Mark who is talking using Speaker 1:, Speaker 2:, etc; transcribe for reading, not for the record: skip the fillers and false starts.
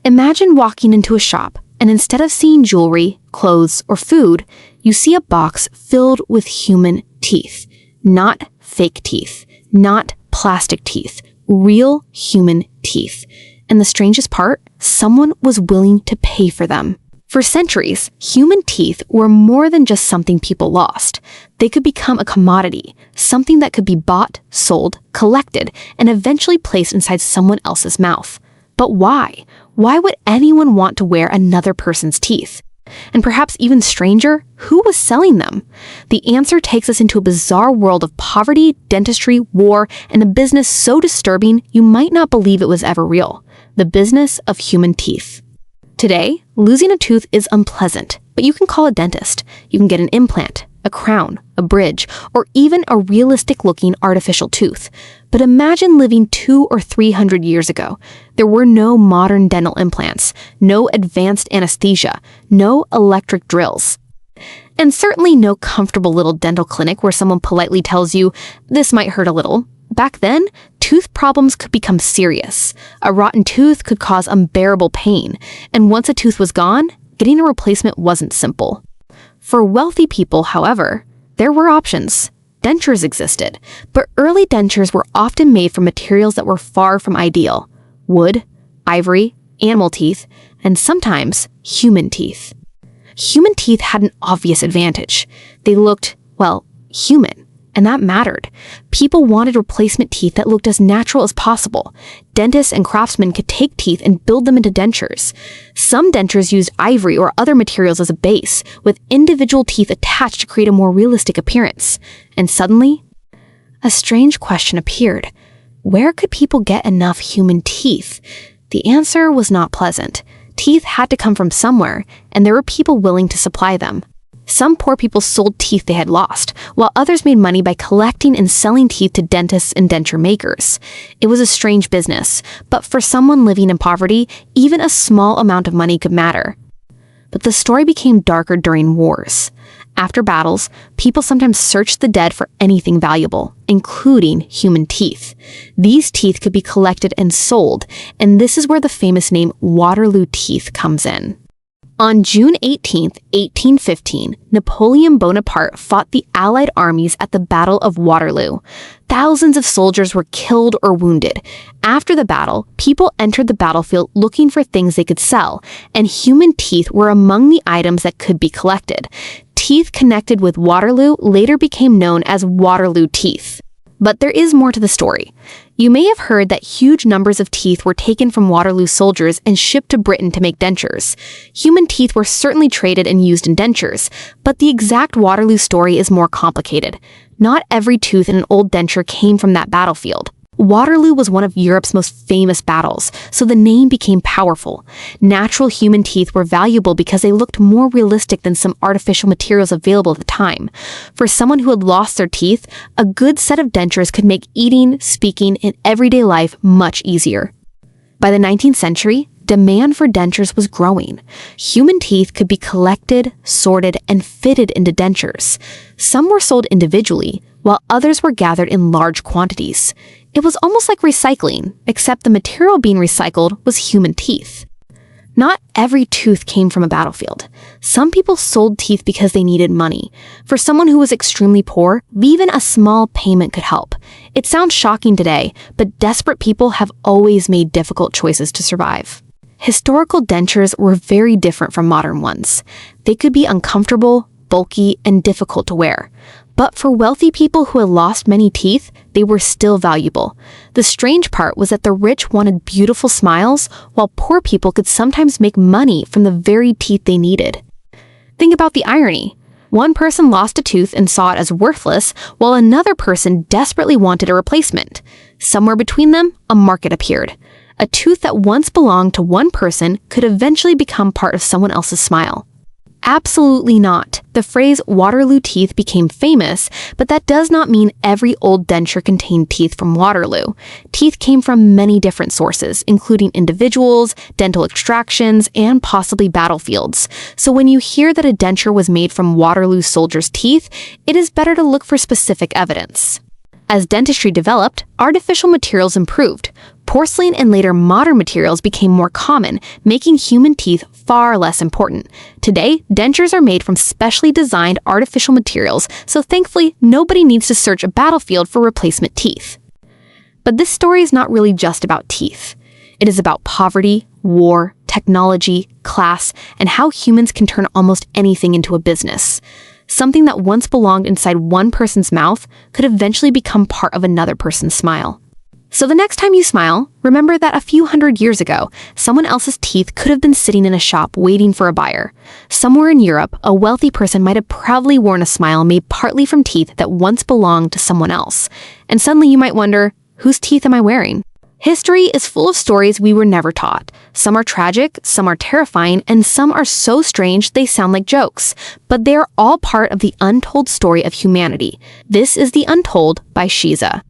Speaker 1: Imagine walking into a shop, and instead of seeing jewelry, clothes, or food, you see a box filled with human teeth. Not fake teeth, not plastic teeth, real human teeth. And the strangest part, someone was willing to pay for them. For centuries, human teeth were more than just something people lost. They could become a commodity, something that could be bought, sold, collected, and eventually placed inside someone else's mouth. But why? Why would anyone want to wear another person's teeth? And perhaps even stranger, who was selling them? The answer takes us into a bizarre world of poverty, dentistry, war, and a business so disturbing you might not believe it was ever real. The business of human teeth. Today, losing a tooth is unpleasant, but you can call a dentist. You can get an implant, a crown, a bridge, or even a realistic-looking artificial tooth. But imagine living 200 or 300 years ago. There were no modern dental implants, no advanced anesthesia, no electric drills. And certainly no comfortable little dental clinic where someone politely tells you, this might hurt a little. Back then, tooth problems could become serious. A rotten tooth could cause unbearable pain, and once a tooth was gone, getting a replacement wasn't simple. For wealthy people, however, there were options. Dentures existed, but early dentures were often made from materials that were far from ideal. Wood, ivory, animal teeth, and sometimes human teeth. Human teeth had an obvious advantage. They looked, well, human. And that mattered. People wanted replacement teeth that looked as natural as possible. Dentists and craftsmen could take teeth and build them into dentures. Some dentures used ivory or other materials as a base, with individual teeth attached to create a more realistic appearance. And suddenly, a strange question appeared. Where could people get enough human teeth? The answer was not pleasant. Teeth had to come from somewhere, and there were people willing to supply them. Some poor people sold teeth they had lost, while others made money by collecting and selling teeth to dentists and denture makers. It was a strange business, but for someone living in poverty, even a small amount of money could matter. But the story became darker during wars. After battles, people sometimes searched the dead for anything valuable, including human teeth. These teeth could be collected and sold, and this is where the famous name Waterloo teeth comes in. On June 18, 1815, Napoleon Bonaparte fought the Allied armies at the Battle of Waterloo. Thousands of soldiers were killed or wounded. After the battle, people entered the battlefield looking for things they could sell, and human teeth were among the items that could be collected. Teeth connected with Waterloo later became known as Waterloo teeth. But there is more to the story. You may have heard that huge numbers of teeth were taken from Waterloo soldiers and shipped to Britain to make dentures. Human teeth were certainly traded and used in dentures, but the exact Waterloo story is more complicated. Not every tooth in an old denture came from that battlefield. Waterloo was one of Europe's most famous battles, so the name became powerful. Natural human teeth were valuable because they looked more realistic than some artificial materials available at the time. For someone who had lost their teeth, a good set of dentures could make eating, speaking, and everyday life much easier. By the 19th century, demand for dentures was growing. Human teeth could be collected, sorted, and fitted into dentures. Some were sold individually, while others were gathered in large quantities. It was almost like recycling, except the material being recycled was human teeth. Not every tooth came from a battlefield. Some people sold teeth because they needed money. For someone who was extremely poor, even a small payment could help. It sounds shocking today, but desperate people have always made difficult choices to survive. Historical dentures were very different from modern ones. They could be uncomfortable, bulky, and difficult to wear. But for wealthy people who had lost many teeth, they were still valuable. The strange part was that the rich wanted beautiful smiles, while poor people could sometimes make money from the very teeth they needed. Think about the irony. One person lost a tooth and saw it as worthless, while another person desperately wanted a replacement. Somewhere between them, a market appeared. A tooth that once belonged to one person could eventually become part of someone else's smile. Absolutely not. The phrase Waterloo teeth became famous, but that does not mean every old denture contained teeth from Waterloo. Teeth came from many different sources, including individuals, dental extractions, and possibly battlefields. So when you hear that a denture was made from Waterloo soldiers' teeth, it is better to look for specific evidence. As dentistry developed, artificial materials improved. Porcelain and later modern materials became more common, making human teeth far less important. Today, dentures are made from specially designed artificial materials, so thankfully, nobody needs to search a battlefield for replacement teeth. But this story is not really just about teeth. It is about poverty, war, technology, class, and how humans can turn almost anything into a business. Something that once belonged inside one person's mouth could eventually become part of another person's smile. So the next time you smile, remember that a few hundred years ago, someone else's teeth could have been sitting in a shop waiting for a buyer. Somewhere in Europe, a wealthy person might have proudly worn a smile made partly from teeth that once belonged to someone else. And suddenly you might wonder, whose teeth am I wearing? History is full of stories we were never taught. Some are tragic, some are terrifying, and some are so strange they sound like jokes. But they are all part of the untold story of humanity. This is The Untold by Shiza.